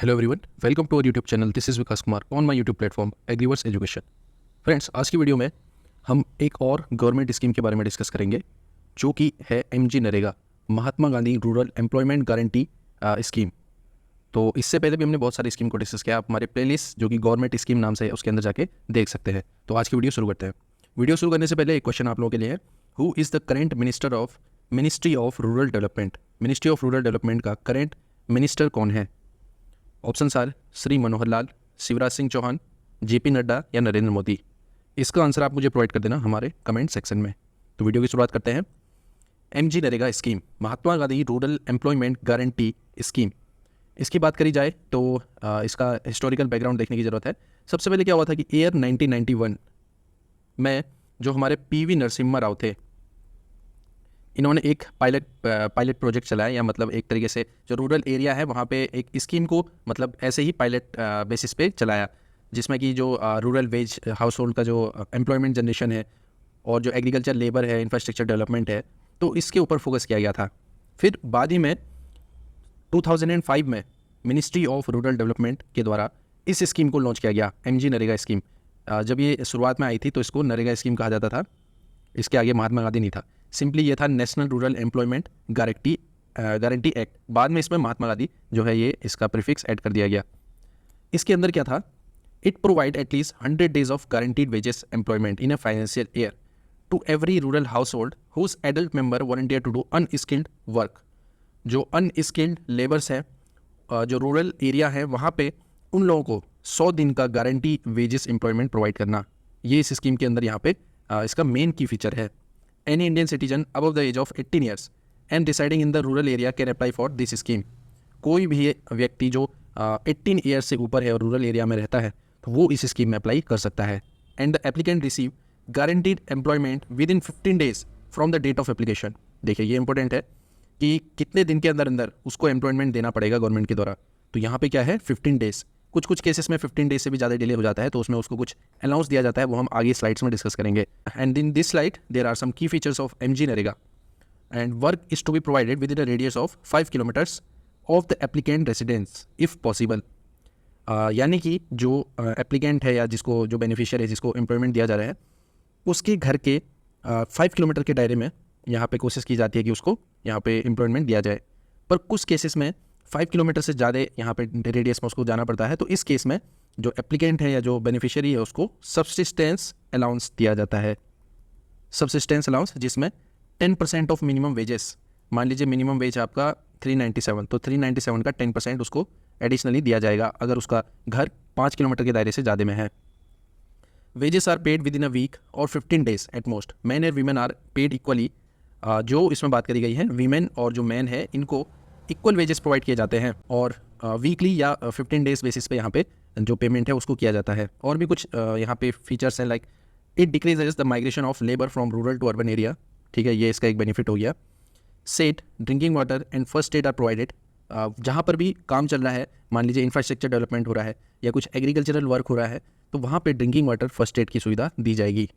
Hello everyone, welcome to our YouTube channel. This is Vikas Kumar on my YouTube platform Agriverse education. Friends, आज की video में हम एक और गवर्नमेंट स्कीम के बारे में डिस्कस करेंगे जो कि है MG NREGA, Mahatma Gandhi rural employment guarantee scheme. तो इससे पहले भी हमने बहुत सारी स्कीम को डिस्कस किया। आप हमारे प्लेलिस्ट जो कि गवर्नमेंट स्कीम नाम से है उसके अंदर जाके देख सकते हैं। तो आज की वीडियो शुरू करते हैं। वीडियो शुरू करने से पहले एक क्वेश्चन आप लोगों के लिए है, who is the current minister of Ministry of Rural Development? Ministry of Rural Development का करेंट मिनिस्टर कौन है? ऑप्शन आर श्री मनोहर लाल, शिवराज सिंह चौहान, जेपी नड्डा या नरेंद्र मोदी। इसका आंसर आप मुझे प्रोवाइड कर देना हमारे कमेंट सेक्शन में। तो वीडियो की शुरुआत करते हैं। MG NREGA scheme, Mahatma Gandhi rural employment guarantee scheme. इसकी बात करी जाए तो इसका हिस्टोरिकल बैकग्राउंड देखने की ज़रूरत है। सबसे पहले क्या हुआ था कि ईयर 1991 में जो हमारे पीवी नरसिम्हा राव थे, इन्होंने एक पायलट प्रोजेक्ट चलाया, या मतलब एक तरीके से जो रूरल एरिया है वहाँ पे एक स्कीम को मतलब ऐसे ही पायलट बेसिस पे चलाया, जिसमें कि जो रूरल वेज हाउस होल्ड का जो एम्प्लॉयमेंट जनरेशन है और जो एग्रीकल्चर लेबर है, इंफ्रास्ट्रक्चर डेवलपमेंट है, तो इसके ऊपर फोकस किया गया था। फिर बाद ही में 2005 में मिनिस्ट्री ऑफ रूरल डेवलपमेंट के द्वारा इस स्कीम को लॉन्च किया गया, एमजी नरेगा स्कीम। जब ये शुरुआत में आई थी तो इसको नरेगा स्कीम कहा जाता था, इसके आगे महात्मा गांधी नहीं था। सिंपली ये था national rural employment guarantee act. बाद में इसमें महात्मा गांधी जो है ये इसका प्रीफिक्स ऐड कर दिया गया। इसके अंदर क्या था, it provide at least 100 days of guaranteed wages employment in a financial year to every rural household whose adult member volunteer to do unskilled work. जो अनस्किल्ड लेबर्स हैं जो रूरल एरिया है वहाँ पे उन लोगों को 100 दिन का गारंटी वेजेस एम्प्लॉयमेंट प्रोवाइड करना, ये इस स्कीम के अंदर यहाँ पे इसका मेन की फीचर है। Any Indian citizen above the age of 18 years and residing in the rural area can apply for this scheme. कोई भी व्यक्ति जो 18 ईयर्स से ऊपर है और रूरल एरिया में रहता है तो वो इस स्कीम में अप्लाई कर सकता है। And the applicant receive guaranteed employment within 15 days from the date of application. देखिए ये इंपॉर्टेंट है कि कितने दिन के अंदर अंदर उसको एम्प्लॉयमेंट देना पड़ेगा गवर्नमेंट के द्वारा। तो यहाँ पे क्या है 15 days। कुछ केसेस में 15 days से भी ज़्यादा डिले हो जाता है तो उसमें उसको कुछ अलाउंस दिया जाता है, वो हम आगे स्लाइड्स में डिस्कस करेंगे। And in this slide there are some key features of MG NREGA. And work is to be provided within a radius of 5 kilometers of the applicant residence if possible. यानी कि जो applicant है या जिसको जो beneficiary है जिसको employment दिया जा रहा है उसके घर के 5 किलोमीटर के दायरे में यहाँ पे कोशिश की जाती है कि उसको यहाँ पे एम्प्लॉयमेंट दिया जाए। पर कुछ केसेस में 5 किलोमीटर से ज़्यादा यहाँ पे रेडियस में उसको जाना पड़ता है, तो इस केस में जो एप्लीकेंट है या जो बेनिफिशियरी है उसको सब्सिस्टेंस अलाउंस दिया जाता है। सब्सिस्टेंस अलाउंस जिसमें 10% ऑफ मिनिमम वेजेस, मान लीजिए मिनिमम वेज आपका 397, तो 397 का 10% उसको एडिशनली दिया जाएगा अगर उसका घर 5 किलोमीटर के दायरे से ज़्यादा में है। Wages are paid within a week और 15 days at most. Man and women are paid equally. जो इसमें बात करी गई है, वीमेन और जो मैन है इनको इक्वल वेजेस प्रोवाइड किए जाते हैं और वीकली या 15 days बेसिस पे यहाँ पे जो पेमेंट है उसको किया जाता है। और भी कुछ यहाँ पे फीचर्स हैं, like it decreases the migration of labour from rural to urban area. ठीक है, ये इसका एक बेनिफिट हो गया। Shade drinking water and first aid are provided. जहाँ पर भी काम चल रहा है, मान लीजिए इंफ्रास्ट्रक्चर डेवलपमेंट हो रहा है या कुछ एग्रीकल्चरल वर्क हो रहा है, तो वहाँ पे ड्रिंकिंग वाटर फर्स्ट एड की सुविधा दी जाएगी।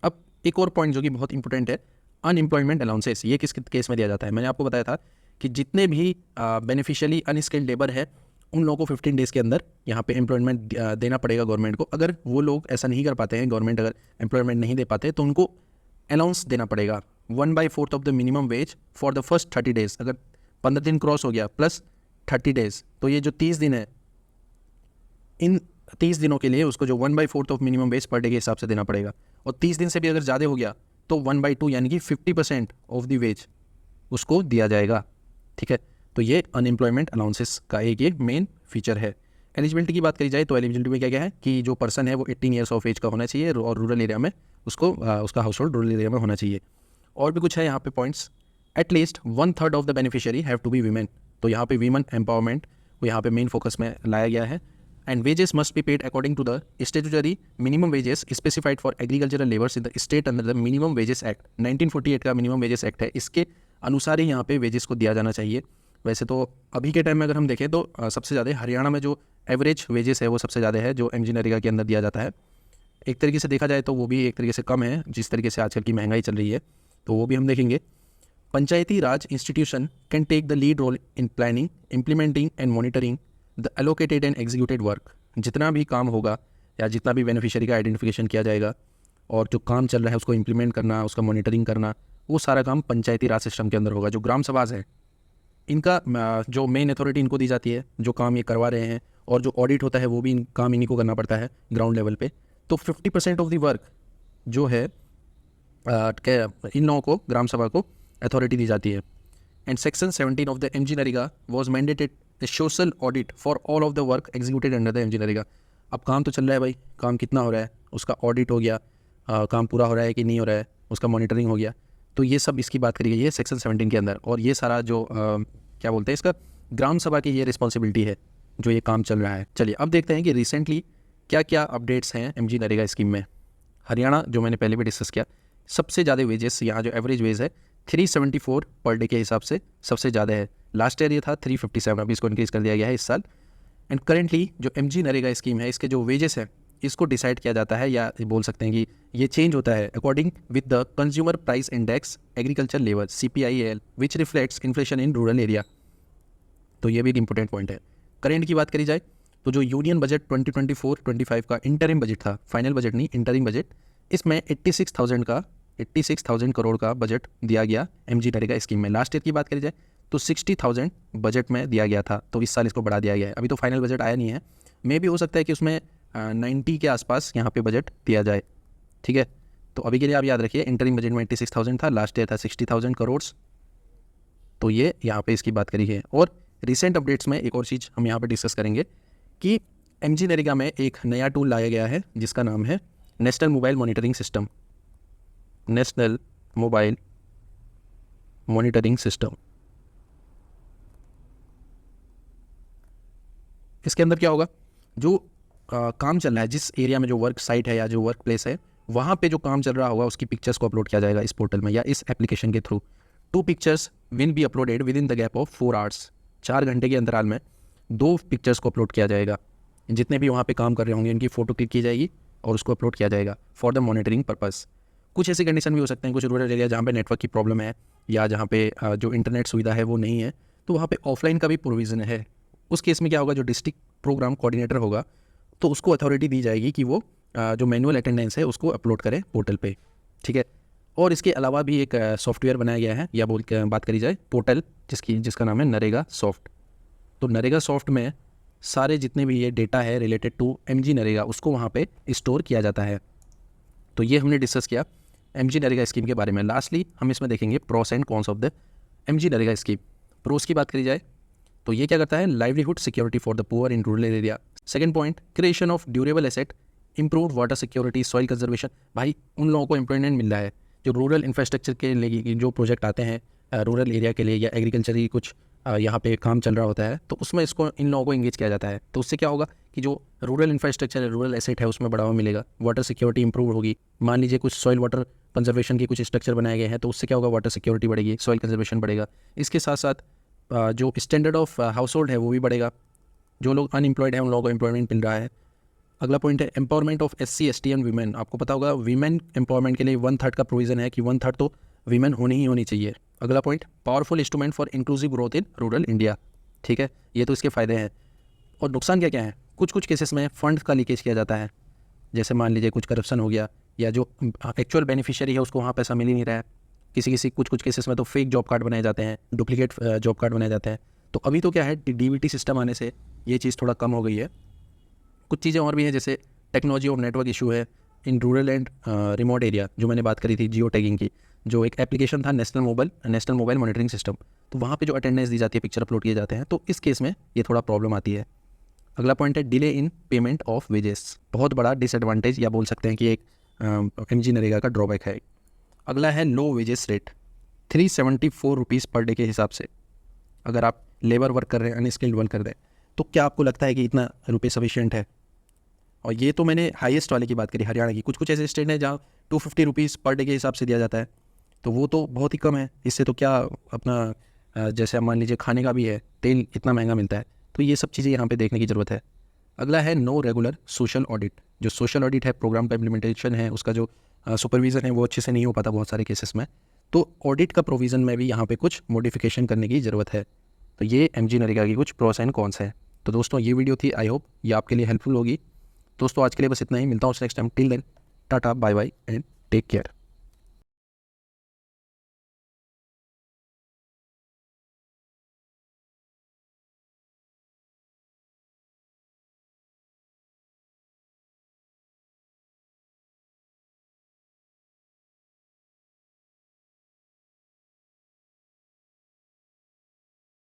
अब एक और पॉइंट जो कि बहुत इंपॉर्टेंट है, अनएम्प्लॉयमेंट अलाउंसेस। ये किस केस में दिया जाता है? मैंने आपको बताया था कि जितने भी बेनिफिशियली अनस्किल्ड लेबर है उन लोगों को 15 days के अंदर यहाँ पे एम्प्लॉयमेंट देना पड़ेगा गवर्नमेंट को। अगर वो लोग ऐसा नहीं कर पाते हैं, गवर्नमेंट अगर एम्प्लॉयमेंट नहीं दे पाते तो उनको अलाउंस देना पड़ेगा 1/4 of the minimum ways for the first 30 days। अगर 15 दिन क्रॉस हो गया प्लस 30 days, तो ये जो 30 दिन है, इन 30 दिनों के लिए उसको जो 1/4 of minimum wage per day के हिसाब से देना पड़ेगा। और 30 दिन से भी अगर ज़्यादा हो गया तो 1/2 यानी कि 50% ऑफ द वेज उसको दिया जाएगा। ठीक है, तो ये अनएम्प्लॉयमेंट अलाउंसेस का एक ये मेन फीचर है। एलिजिबिलिटी की बात करी जाए तो एलिजिबिलिटी में क्या क्या है कि जो पर्सन है वो 18 ईयर्स ऑफ एज का होना चाहिए और रूरल एरिया में उसको उसका हाउस होल्ड रूरल एरिया में होना चाहिए। और भी कुछ है यहाँ पे points. At least 1/3 of the beneficiary have to be women. तो यहाँ पे वीमेन एम्पावरमेंट को यहाँ पे मेन फोकस में लाया गया है। And wages must be paid according to the statutory minimum wages specified for agricultural labours in the state under the minimum wages act. 1948 का मिनिमम वेजेस एक्ट है, इसके अनुसार ही यहाँ पे वेजेस को दिया जाना चाहिए। वैसे तो अभी के टाइम में अगर हम देखें तो सबसे ज़्यादा हरियाणा में जो एवरेज वेजेस है वो सबसे ज़्यादा है जो एमजी नरेगा के अंदर दिया जाता है। एक तरीके से देखा जाए तो वो भी एक तरीके से कम है, जिस तरीके से आजकल की महंगाई चल रही है, तो वो भी हम देखेंगे। Panchayati Raj institution can take the lead role in planning, implementing and monitoring the allocated and executed work, जितना भी काम होगा या जितना भी बेनिफिशियरी का आइडेंटिफिकेशन किया जाएगा और जो काम चल रहा है उसको इम्प्लीमेंट करना, उसका मॉनिटरिंग करना, वो सारा काम पंचायती राज सिस्टम के अंदर होगा। जो ग्राम सभाज है इनका जो मेन अथॉरिटी इनको दी जाती है, जो काम ये करवा रहे हैं, और जो ऑडिट होता है वो भी काम इन्हीं को करना पड़ता है ग्राउंड लेवल पे। तो 50% ऑफ द वर्क जो है इन लोगों को, ग्राम सभा को अथॉरिटी दी जाती है। And section 17 of the MG NREGA was mandated the social audit for all of the work executed under the MG NREGA. अब काम तो चल रहा है भाई, काम कितना हो रहा है, उसका ऑडिट हो गया, काम पूरा हो रहा है कि नहीं हो रहा है, उसका मॉनिटरिंग हो गया। तो ये सब इसकी बात करी गई है सेक्शन 17 के अंदर। और ये सारा जो क्या बोलते हैं इसका, ग्राम सभा की ये रिस्पॉन्सिबिलिटी है जो ये काम चल रहा है। चलिए अब देखते हैं कि रिसेंटली क्या क्या अपडेट्स हैं MG नरेगा स्कीम में। हरियाणा जो मैंने पहले भी डिस्कस किया, सबसे ज़्यादा वेजेस यहाँ जो एवरेज वेज है 374 पर डे के हिसाब से सबसे ज़्यादा है। लास्ट ईयर ये था 357, अभी इसको इंक्रीज़ कर दिया गया है इस साल। एंड करेंटली जो MG नरेगा स्कीम है, इसके जो वेजेस हैं इसको डिसाइड किया जाता है, या बोल सकते हैं कि ये चेंज होता है according with the consumer price index agriculture labour CPIAL which reflects inflation in rural area. तो ये भी एक इंपॉर्टेंट पॉइंट है। करेंट की बात करी जाए तो जो यूनियन बजट 2024-25 का इंटरिम बजट था, फाइनल बजट नहीं, इंटरिम बजट, इसमें 86,000 करोड़ का बजट दिया गया MG नरेगा स्कीम में। लास्ट ईयर की बात करी जाए तो 60,000 बजट में दिया गया था, तो इस साल इसको बढ़ा दिया गया है। अभी तो फाइनल बजट आया नहीं है, मे भी हो सकता है कि उसमें 90 के आसपास यहाँ पे बजट दिया जाए, ठीक है। तो अभी के लिए आप याद रखिए, इंटरिम बजट में 86,000 था, लास्ट ईयर था 60,000 करोड़। तो ये यहाँ पे इसकी बात करी है। और रिसेंट अपडेट्स में एक और चीज़ हम यहाँ पे डिस्कस करेंगे कि MG नरेगा में एक नया टूल लाया गया है जिसका नाम है national mobile monitoring system. National mobile monitoring system, इसके अंदर क्या होगा, जो काम चल रहा है, जिस एरिया में जो वर्क साइट है या जो वर्क प्लेस है, वहाँ पे जो काम चल रहा होगा उसकी पिक्चर्स को अपलोड किया जाएगा इस पोर्टल में या इस एप्लीकेशन के through. 2 pictures will be uploaded with in the gap of 4 hours. 4 घंटे के अंतराल में 2 पिक्चर्स को अपलोड किया जाएगा। जितने भी वहाँ पे काम कर रहे होंगे उनकी फ़ोटो क्लिक की जाएगी और उसको अपलोड किया जाएगा फॉर द मॉनिटरिंग पर्पस। कुछ ऐसी कंडीशन भी हो सकते हैं, कुछ रूरल एरिया जहाँ पे नेटवर्क की प्रॉब्लम है या जहाँ पे जो इंटरनेट सुविधा है वो नहीं है, तो वहाँ पे ऑफलाइन का भी प्रोविज़न है। उस केस में क्या होगा, जो डिस्ट्रिक्ट प्रोग्राम कोऑर्डिनेटर होगा तो उसको अथॉरिटी दी जाएगी कि वो जो मैनुअल अटेंडेंस है उसको अपलोड करे पोर्टल पे, ठीक है। और इसके अलावा भी एक सॉफ्टवेयर बनाया गया है, या बात करी जाए पोर्टल जिसका नाम है नरेगा सॉफ्ट। तो नरेगा सॉफ्ट में सारे जितने भी ये डेटा है रिलेटेड टू MG नरेगा उसको वहाँ पे स्टोर किया जाता है। तो ये हमने डिस्कस किया MG नरेगा स्कीम के बारे में। लास्टली हम इसमें देखेंगे pros and cons of the MG NREGA scheme. Pros की बात करी जाए तो ये क्या करता है, livelihood security for the poor in rural area. Second point, creation of durable asset, improve water security, soil conservation. भाई उन लोगों को एम्प्लॉयमेंट मिल रहा है जो रूरल इंफ्रास्ट्रक्चर के लिए जो प्रोजेक्ट आते हैं रूरल एरिया के लिए, या एग्रीकल्चर की कुछ यहाँ पे काम चल रहा होता है, तो उसमें इसको इन लोगों को इंगेज किया जाता है। तो उससे क्या होगा कि जो रूरल इंफ्रास्ट्रक्चर है, रूरल एसेट है, उसमें बढ़ावा मिलेगा, वाटर सिक्योरिटी इंप्रूव होगी। मान लीजिए कुछ सॉइल वाटर कंजर्वेशन के कुछ स्ट्रक्चर बनाए गए हैं, तो उससे क्या होगा, वाटर सिक्योरिटी बढ़ेगी, सॉइल कंजर्वेशन बढ़ेगा। इसके साथ साथ जो स्टैंडर्ड ऑफ हाउस होल्ड है वो भी बढ़ेगा। जो लोग अनएम्प्लॉयड हैं उन लोगों को एम्प्लॉयमेंट मिल रहा है। अगला पॉइंट है empowerment of SC ST and women. आपको पता होगा वीमेन एम्पावरमेंट के लिए 1/3 का प्रोविजन है कि 1/3 तो वीमेन होनी ही होनी चाहिए। अगला point, powerful instrument for inclusive growth in rural India, ठीक है। ये तो इसके फ़ायदे हैं। और नुकसान क्या क्या है, कुछ केसेस में फंड का लीकेज किया जाता है, जैसे मान लीजिए कुछ करप्शन हो गया, या जो एक्चुअल बेनिफिशियरी है उसको वहाँ पैसा मिल ही नहीं रहा है। किसी कुछ केसेस में तो फेक जॉब कार्ड बनाए जाते हैं, डुप्लीकेट जॉब कार्ड बनाए जाते हैं। तो अभी तो क्या है, DBT सिस्टम आने से ये चीज़ थोड़ा कम हो गई है। कुछ चीज़ें और भी हैं, जैसे टेक्नोलॉजी ऑफ नेटवर्क इशू है in rural and remote area, जो मैंने बात करी थी जियो टैगिंग की, जो एक एप्लीकेशन था नेशनल मोबाइल मॉनिटरिंग सिस्टम। तो वहाँ पे जो अटेंडेंस दी जाती है, पिक्चर अपलोड किए जाते हैं, तो इस केस में ये थोड़ा प्रॉब्लम आती है। अगला पॉइंट है delay in payment of wages, बहुत बड़ा डिसएडवांटेज या बोल सकते हैं कि एक MG नरेगा का ड्रॉबैक है। अगला है low wages rate, 374 rupees per day के हिसाब से। अगर आप लेबर वर्क कर रहे हैं, अनस्किल्ड वर्क कर रहे हैं, तो क्या आपको लगता है कि इतना रुपये सफिशिएंट है? और ये तो मैंने हाईएस्ट वाले की बात करी, हरियाणा की। कुछ ऐसे स्टेट हैं जहाँ 250 रुपीज़ पर डे के हिसाब से दिया जाता है, तो वो तो बहुत ही कम है। इससे तो क्या अपना जैसे मान लीजिए खाने का भी है, तेल इतना महंगा मिलता है। तो ये सब चीज़ें यहाँ पे देखने की ज़रूरत है। अगला है नो रेगुलर सोशल ऑडिट। जो सोशल ऑडिट है, प्रोग्राम का इम्प्लीमेंटेशन है, उसका जो सुपरविज़न है वो अच्छे से नहीं हो पाता बहुत सारे केसेस में। तो ऑडिट का प्रोविज़न में भी यहाँ पे कुछ मॉडिफिकेशन करने की ज़रूरत है। तो ये MG नरेगा की कुछ प्रोस एंड कॉन्स है। तो दोस्तों ये वीडियो थी, आई होप ये आपके लिए हेल्पफुल होगी। दोस्तों आज के लिए बस इतना ही, मिलता हूँ next time. Till then tata bye bye and take care.